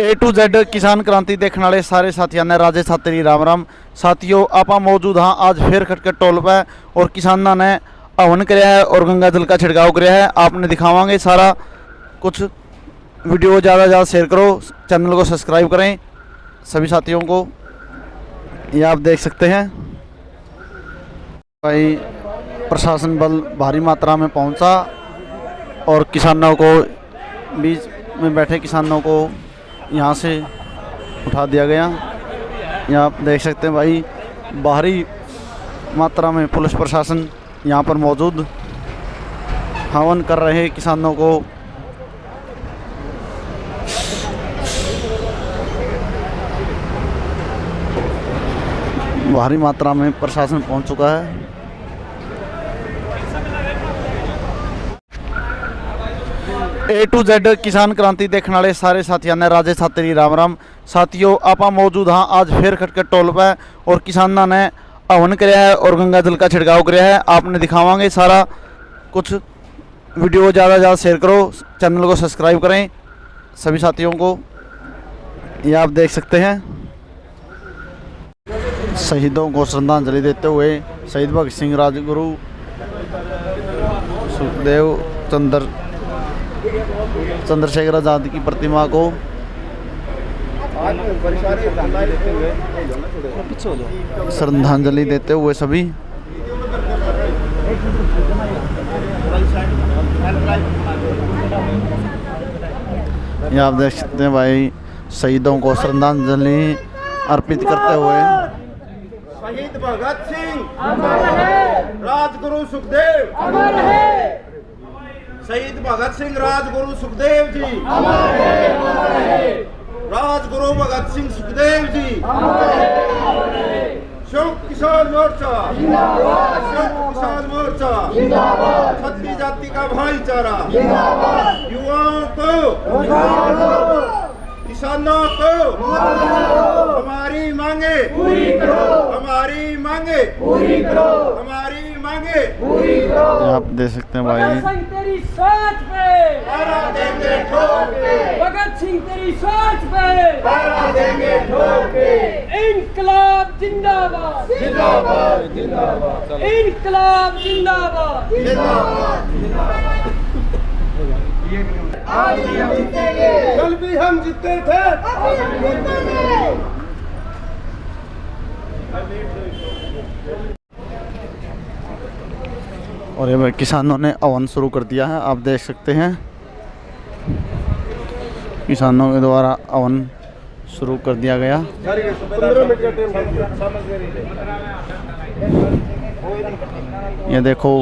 A to Z किसान क्रांति देखने वाले सारे साथियों ने राजे छात्री राम राम। साथियों आप मौजूद हाँ आज फिर खटके टोल पे और किसाना ने हवन कराया है और गंगा जल का छिड़काव कराया है। आपने दिखावांगे सारा कुछ। वीडियो ज़्यादा ज़्यादा शेयर करो, चैनल को सब्सक्राइब करें सभी साथियों को। ये आप देख सकते हैं भाई प्रशासन बल भारी मात्रा में पहुंचा और किसानों को बीच में बैठे किसानों को यहाँ से उठा दिया गया। यहाँ आप देख सकते हैं भाई भारी मात्रा में पुलिस प्रशासन यहाँ पर मौजूद हवन कर रहे किसानों को। भारी मात्रा में प्रशासन पहुँच चुका है। ए टू Z किसान क्रांति देखने वाले सारे साथियों ने राजे छात्री राम राम। साथियों आप मौजूद हाँ आज फिर खटके टोल पे और किसाना ने हवन कराया है और गंगा जल का छिड़काव कराया है। आपने दिखावांगे सारा कुछ। वीडियो ज़्यादा ज़्यादा शेयर करो, चैनल को सब्सक्राइब करें सभी साथियों को। ये आप देख सकते हैं शहीदों को श्रद्धांजलि देते हुए शहीद भगत सिंह, राजगुरु, सुखदेव, चंद्रशेखर आज़ाद की प्रतिमा को श्रद्धांजलि देते हुए सभी। ये आप देख सकते हैं भाई शहीदों को श्रद्धांजलि अर्पित करते हुए। शहीद भगत सिंह अमर है, राजगुरु सुखदेव अमर है। शहीद भगत सिंह राजगुरु सुखदेव जी अमर है। राजगुरु भगत सिंह सुखदेव जी अमर है। संयुक्त किसान मोर्चा जिंदाबाद, संयुक्त किसान मोर्चा जिंदाबाद। क्षत्रिय जाति का भाईचारा जिंदाबाद। युवाओं को, किसानों को हमारी मांगे पूरी करो, हमारी मांगे पूरी करो, हमारी मांगे पूरी करो। आप देख सकते हैं भाई भगत सिंह तेरी सोच पे पहरा देंगे ठोक के, भगत सिंह तेरी सोच पे पहरा देंगे ठोक के। इनकलाब जिंदाबाद, जिंदाबाद जिंदाबाद इनकलाब जिंदाबाद, जिंदाबाद। आज भी हम जीतेंगे, कल भी हम जीते थे, अभी हम जीतेंगे। और ये किसानों ने हवन शुरू कर दिया है। आप देख सकते हैं किसानों के द्वारा हवन शुरू कर दिया गया। 15 मिनट का टाइम। ये देखो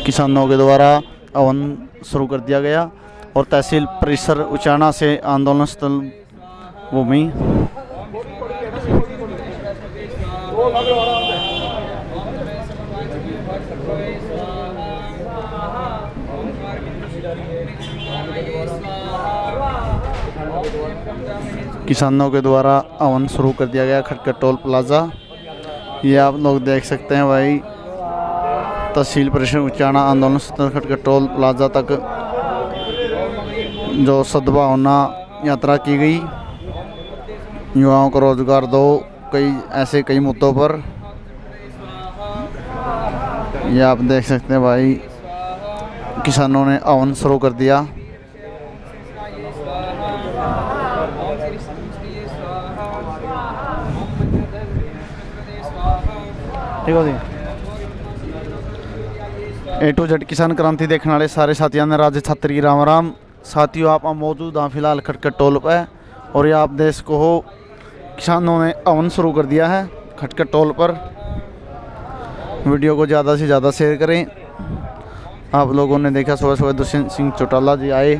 किसानों के द्वारा हवन शुरू कर दिया गया और तहसील परिसर उचाना से आंदोलन स्थल भूमि। किसानों के द्वारा हवन शुरू कर दिया गया खटके टोल प्लाजा। ये आप लोग देख सकते हैं भाई तहसील परिषद उचाना आंदोलन स्थल खटके टोल प्लाजा तक जो सद्भावना यात्रा की गई। युवाओं को रोजगार दो, ऐसे कई मुद्दों पर। ये आप देख सकते हैं भाई किसानों ने हवन शुरू कर दिया। ठीक हो जी। ए टू Z किसान क्रांति देखने वाले सारे साथियों ने राजे छात्री राम राम। साथियों आप मौजूद हैं फिलहाल खटके टोल पे और ये आप देश को हो किसानों ने हवन शुरू कर दिया है खटके टोल पर। वीडियो को ज़्यादा से ज़्यादा शेयर करें। आप लोगों ने देखा सुबह सुबह दुष्यंत सिंह चौटाला जी आए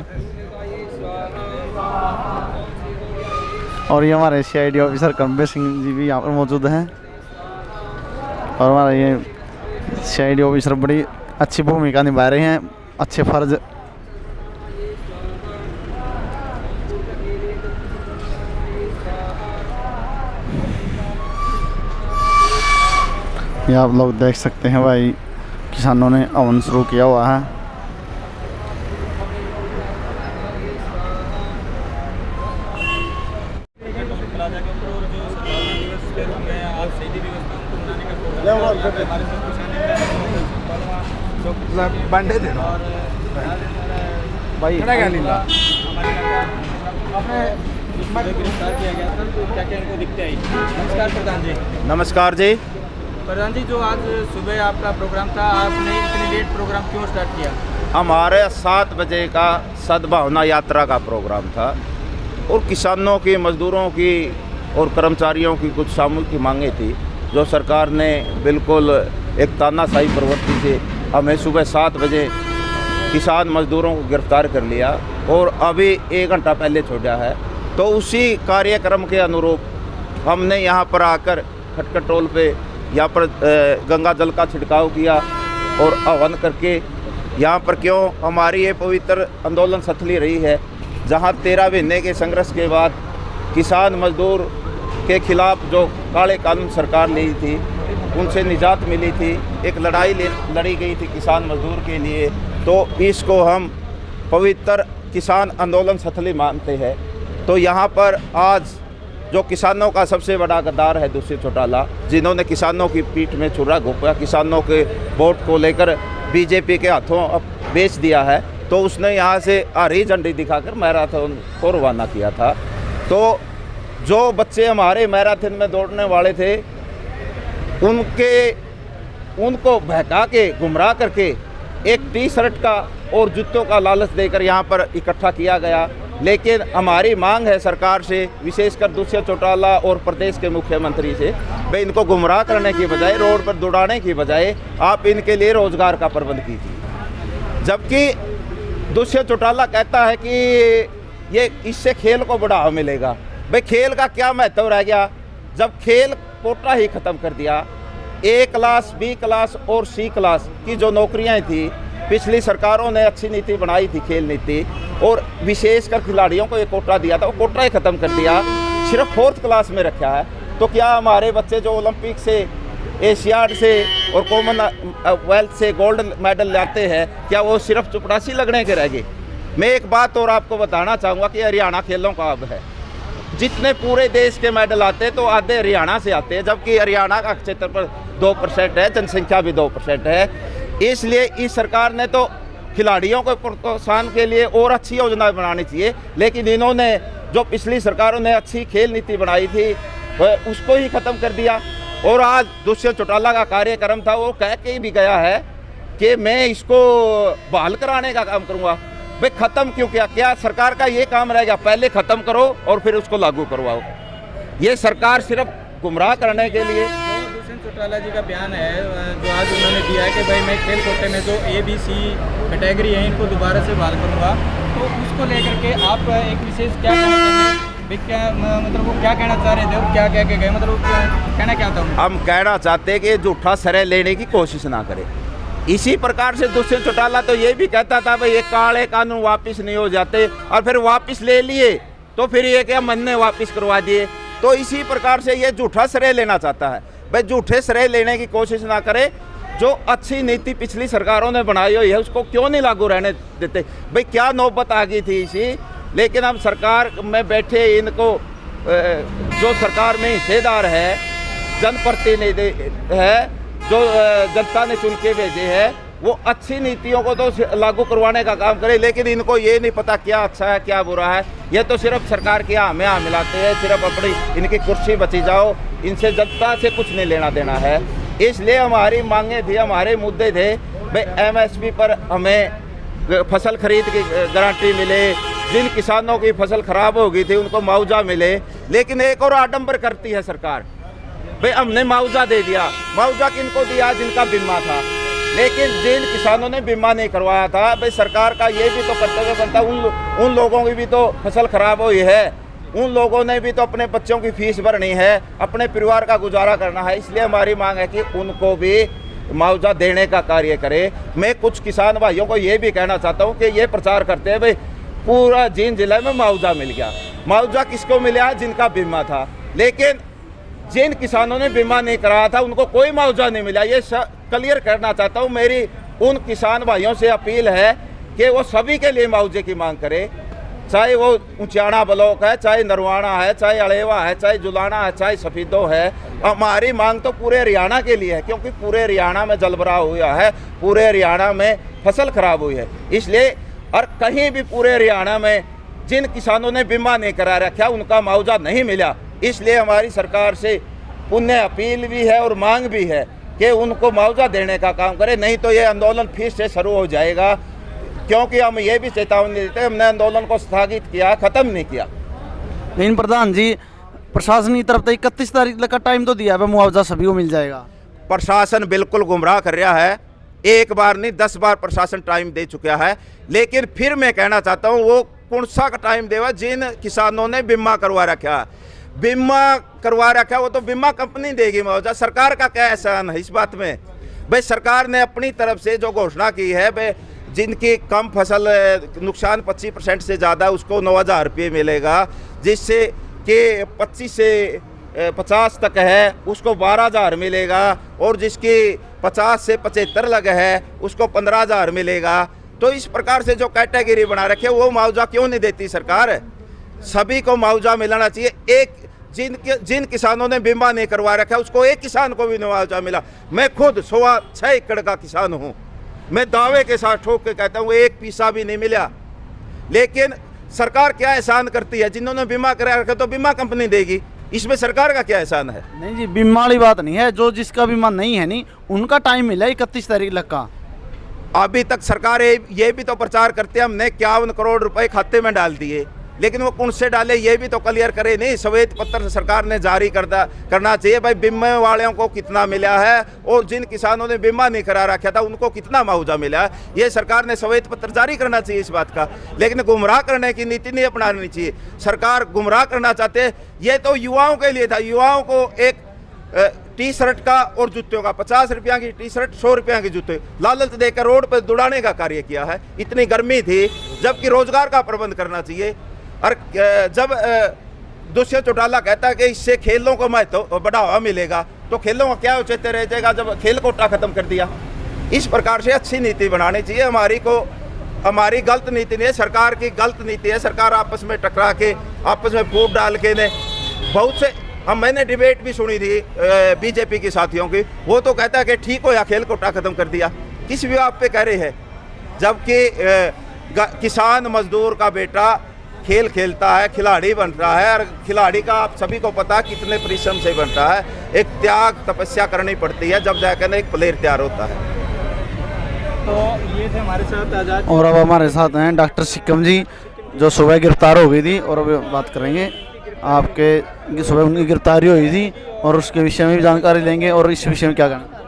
और ये हमारे CID ऑफिसर कम्बे सिंह जी भी यहाँ पर मौजूद हैं। और हमारा ये CID ऑफिसर बड़ी अच्छी भूमिका निभा रहे हैं, अच्छे फर्ज। ये आप लोग देख सकते हैं भाई किसानों ने हवन शुरू किया हुआ है। बांधे दे दो भाई गिरफ्तार किया गया था तो क्या क्या इनको दिखते आई। नमस्कार प्रधान जी। नमस्कार जी। प्रधान जी, जो आज सुबह आपका प्रोग्राम था, आपने इतनी लेट प्रोग्राम क्यों स्टार्ट किया? हमारे 7 बजे का सद्भावना यात्रा का प्रोग्राम था और किसानों की, मजदूरों की और कर्मचारियों की कुछ सामूहिक मांगें थी जो सरकार ने बिल्कुल एक तानाशाही प्रवृत्ति से हमें सुबह 7 बजे किसान मजदूरों को गिरफ्तार कर लिया और अभी 1 घंटा पहले छोड़ा है। तो उसी कार्यक्रम के अनुरूप हमने यहाँ पर आकर खटखट टोल पे यहाँ पर गंगा जल का छिड़काव किया और हवन करके यहाँ पर क्यों हमारी ये पवित्र आंदोलन सथली रही है, जहाँ 13 महीने के संघर्ष के बाद किसान मजदूर के खिलाफ जो काले कानून सरकार ली थी उनसे निजात मिली थी, एक लड़ाई लड़ी गई थी किसान मजदूर के लिए। तो इसको हम पवित्र किसान आंदोलन सथली मानते हैं। तो यहाँ पर आज जो किसानों का सबसे बड़ा गद्दार है दुष्यंत चौटाला, जिन्होंने किसानों की पीठ में छुरा घोंपा, किसानों के वोट को लेकर बीजेपी के हाथों अब बेच दिया है, तो उसने यहाँ से हरी झंडी दिखाकर मैराथन को रवाना किया था। तो जो बच्चे हमारे मैराथन में दौड़ने वाले थे उनको बहका के गुमराह करके एक टी-शर्ट का और जूतों का लालच देकर यहाँ पर इकट्ठा किया गया। लेकिन हमारी मांग है सरकार से, विशेषकर दुष्यंत चौटाला और प्रदेश के मुख्यमंत्री से, भाई इनको गुमराह करने की बजाय, रोड पर दौड़ाने की बजाय आप इनके लिए रोजगार का प्रबंध कीजिए। जबकि दुष्यंत चौटाला कहता है कि ये इससे खेल को बढ़ावा मिलेगा। भाई खेल का क्या महत्व रह गया जब खेल कोटा ही ख़त्म कर दिया। ए क्लास, बी क्लास और सी क्लास की जो नौकरियां थी, पिछली सरकारों ने अच्छी नीति बनाई थी, खेल नीति, और विशेषकर खिलाड़ियों को एक कोटा दिया था, वो कोटा ही ख़त्म कर दिया, सिर्फ 4th क्लास में रखा है। तो क्या हमारे बच्चे जो ओलंपिक से, एशियाड से और कॉमनवेल्थ से गोल्ड मेडल लाते हैं, क्या वो सिर्फ चपरासी लगने के रह गए? मैं एक बात और आपको बताना चाहूँगा कि हरियाणा खेलों का अब है, जितने पूरे देश के मेडल आते हैं तो आधे हरियाणा से आते हैं, जबकि हरियाणा का क्षेत्रफल 2% है, जनसंख्या भी 2% है। इसलिए इस सरकार ने तो खिलाड़ियों को प्रोत्साहन के लिए और अच्छी योजनाएं बनानी चाहिए, लेकिन इन्होंने जो पिछली सरकारों ने अच्छी खेल नीति बनाई थी उसको ही ख़त्म कर दिया। और आज दुष्यंत चौटाला का कार्यक्रम था, वो कह के भी गया है कि मैं इसको बहाल कराने का काम करूँगा। भाई ख़त्म क्यों किया? क्या सरकार का ये काम रह गया? पहले ख़त्म करो और फिर उसको लागू करवाओ। ये सरकार सिर्फ गुमराह करने के लिए। दुष्यंत चौटाला जी का बयान है जो आज उन्होंने दिया है कि भाई मैं खेल कोटे में जो ABC कैटेगरी है इनको दोबारा से बहाल करूँगा, तो उसको लेकर के आप एक विशेष क्या कहना चाहेंगे? क्या मतलब वो क्या कहना चाह रहे थे और क्या कह के गए, मतलब कहना क्या था? हम कहना चाहते हैं कि झूठा श्रेय लेने की कोशिश ना करें। इसी प्रकार से दुष्यंत चौटाला तो ये भी कहता था भाई ये काले कानून वापस नहीं हो जाते, और फिर वापस ले लिए तो फिर ये क्या मन ने वापस करवा दिए। तो इसी प्रकार से ये झूठा श्रेय लेना चाहता है। भाई झूठे श्रेय लेने की कोशिश ना करे। जो अच्छी नीति पिछली सरकारों ने बनाई हुई है उसको क्यों नहीं लागू रहने देते? भाई क्या नौबत आ गई थी इसी। लेकिन अब सरकार में बैठे इनको जो सरकार में हिस्सेदार है, जनप्रतिनिधि है, जो जनता ने चुन के भेजे हैं, वो अच्छी नीतियों को तो लागू करवाने का काम करे, लेकिन इनको ये नहीं पता क्या अच्छा है क्या बुरा है। ये तो सिर्फ सरकार के हमें मिलाते हैं, सिर्फ अपनी इनकी कुर्सी बची जाओ, इनसे जनता से कुछ नहीं लेना देना है। इसलिए हमारी मांगे थी, हमारे मुद्दे थे, भाई MSP पर हमें फसल खरीद की गारंटी मिले, जिन किसानों की फसल खराब हो गई थी उनको मुआवजा मिले। लेकिन एक और आडंबर करती है सरकार, भाई हमने मुआवजा दे दिया। मुआवजा किनको दिया? जिनका बीमा था। लेकिन जिन किसानों ने बीमा नहीं करवाया था, भाई सरकार का ये भी तो कर्तव्य बनता, उन लोगों की भी तो फसल खराब हुई है, उन लोगों ने भी तो अपने बच्चों की फीस भरनी है, अपने परिवार का गुजारा करना है। इसलिए हमारी मांग है कि उनको भी मुआवजा देने का कार्य करे। मैं कुछ किसान भाइयों को ये भी कहना चाहता हूँ कि ये प्रचार करते हैं भाई पूरा जींद जिले में मुआवजा मिल गया। मुआवजा किसको मिला? जिनका बीमा था। लेकिन जिन किसानों ने बीमा नहीं कराया था उनको कोई मुआवजा नहीं मिला। ये क्लियर करना चाहता हूँ। मेरी उन किसान भाइयों से अपील है कि वो सभी के लिए मुआवजे की मांग करें। चाहे वो ऊंचाना ब्लॉक है, चाहे नरवाना है, चाहे अलेवा है, चाहे जुलाना है, चाहे सफीदो है। हमारी मांग तो पूरे हरियाणा के लिए है, क्योंकि पूरे हरियाणा में जलभराव हुआ है, पूरे हरियाणा में फसल खराब हुई है। इसलिए और कहीं भी पूरे हरियाणा में जिन किसानों ने बीमा नहीं करा रखा उनका मुआवजा नहीं मिला। इसलिए हमारी सरकार से पुण्य अपील भी है और मांग भी है कि उनको मुआवजा देने का काम करे, नहीं तो ये आंदोलन फिर से शुरू हो जाएगा। क्योंकि हम ये भी चेतावनी देते हैं, हमने आंदोलन को स्थगित किया, ख़त्म नहीं किया। लेकिन प्रधान जी, प्रशासन की तरफ से 31 तारीख तक का टाइम तो दिया है, मुआवजा सभी को मिल जाएगा। प्रशासन बिल्कुल गुमराह कर रहा है, एक बार नहीं 10 बार प्रशासन टाइम दे चुका है। लेकिन फिर मैं कहना चाहता हूँ, वो कौन सा का टाइम देवा जिन किसानों ने बीमा करवा रखा है, बीमा करवा रखा है वो तो बीमा कंपनी देगी मुआवजा। सरकार का क्या एहसान है इस बात में? भाई सरकार ने अपनी तरफ से जो घोषणा की है, भाई जिनकी कम फसल नुकसान 25% से ज़्यादा उसको 9,000 रुपये मिलेगा, जिससे कि 25 से 50 तक है उसको 12,000 मिलेगा, और जिसकी 50 से 75 लग है उसको 15,000 मिलेगा। तो इस प्रकार से जो कैटेगरी बना रखे वो मुआवजा क्यों नहीं देती सरकार? सभी को मुआवजा मिलना चाहिए। एक जिन किसानों ने बीमा नहीं करवा रखा उसको एक किसान को भी मुआवजा मिला। मैं खुद 6.25 एकड़ का किसान हूँ, मैं दावे के साथ ठोक के कहता हूँ एक पैसा भी नहीं मिला। लेकिन सरकार क्या एहसान करती है? जिन्होंने बीमा करा रखा तो बीमा कंपनी देगी, इसमें सरकार का क्या एहसान है? नहीं जी, बीमा वाली बात नहीं है, जो जिसका बीमा नहीं है नहीं उनका टाइम मिला 31 तारीख तक का। अभी तक सरकार ये भी तो प्रचार करते हैं हमने 51 करोड़ रुपए खाते में डाल दिए, लेकिन वो कौन से डाले ये भी तो क्लियर करे नहीं। श्वेत पत्र सरकार ने जारी करना चाहिए, भाई बीमा वालों को कितना मिला है और जिन किसानों ने बीमा नहीं करा रखा था उनको कितना मुआवजा मिला है, ये सरकार ने श्वेत पत्र जारी करना चाहिए इस बात का। लेकिन गुमराह करने की नीति नहीं अपनानी चाहिए। सरकार गुमराह करना चाहते, ये तो युवाओं के लिए था। युवाओं को एक टी शर्ट का और जूतों का 50 रुपया की टी शर्ट 100 रुपया की जूते लालच देकर रोड पर दौड़ाने का कार्य किया है। इतनी गर्मी थी, जबकि रोजगार का प्रबंध करना चाहिए। और जब दुष्यंत चौटाला कहता है कि इससे खेलों को महत्व बढ़ावा मिलेगा, तो खेलों का क्या औचित्य रह जाएगा जब खेल कोटा खत्म कर दिया? इस प्रकार से अच्छी नीति बनानी चाहिए। हमारी गलत नीति नहीं है, सरकार की गलत नीति है। सरकार आपस में टकरा के, आपस में फूट डाल के ने बहुत से मैंने डिबेट भी सुनी थी बीजेपी के साथियों की, वो तो कहता है कि ठीक हो या खेल कोटा खत्म कर दिया। किस भी आप पे कह रहे हैं? जबकि किसान मजदूर का बेटा खेल खेलता है, खिलाड़ी बनता है, और खिलाड़ी का आप सभी को पता है कितने परिश्रम से बनता है। एक त्याग तपस्या करनी पड़ती है, जब जाकर एक प्लेयर तैयार होता है। तो ये थे हमारे साथ आजाद। और अब हमारे साथ हैं डॉक्टर सिक्कम जी, जो सुबह गिरफ्तार हो गई थी, और अब बात करेंगे आपके सुबह उनकी गिरफ्तारी हुई थी और उसके विषय में भी जानकारी लेंगे और इस विषय में क्या कहना।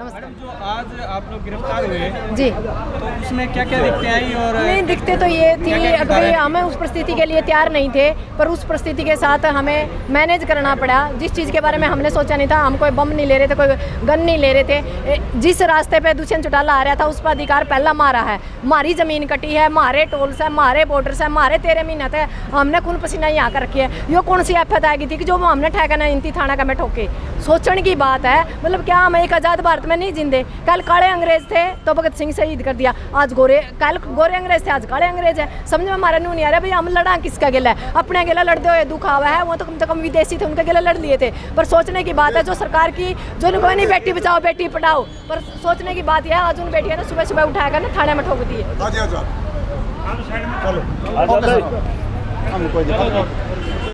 मैडम, जो आज आप लोग गिरफ्तार हुए जी, तो उसमें क्या क्या दिक्कतें आई? और नहीं दिक्कतें तो ये थी, अभी हमें उस परिस्थिति के लिए तैयार नहीं थे, पर उस परिस्थिति के साथ हमें मैनेज करना पड़ा। जिस चीज़ के बारे में हमने सोचा नहीं था, हम कोई बम नहीं ले रहे थे, कोई गन नहीं ले रहे थे। जिस रास्ते पे दुष्यंत चौटाला आ रहा था उस पर अधिकार पहला मारा है। हमारी ज़मीन कटी है, हमारे टोल्स है, हमारे बॉर्डर्स है, हमारे 13 महीने थे, हमने खून पसीना यहाँ कर रखी है। ये कौन सी आफत आ गई थी कि जो हमने ठेकाना इंती थाना का में ठोके? सोचने की बात है। मतलब क्या हम एक आज़ाद भारत में नहीं जिंदे? कल काले अंग्रेज थे तो भगत सिंह शहीद कर दिया, आज कल गोरे अंग्रेज थे, आज काले अंग्रेज है। समझ में हमारा नहीं आ रहा भाई, हम लड़ा किसका गिला है? अपने गिला लड़ते हुए दुख आवा है। वो तो कम से कम विदेशी थे, उनके गिला लड़ लिए थे। पर सोचने की बात है, जो सरकार की जो कोई नहीं बेटी बचाओ बेटी पढ़ाओ, पर सोचने की बात यह है, आज उन बेटियां ने सुबह सुबह उठाकर ना थाने में ठोक दिए। हम कोई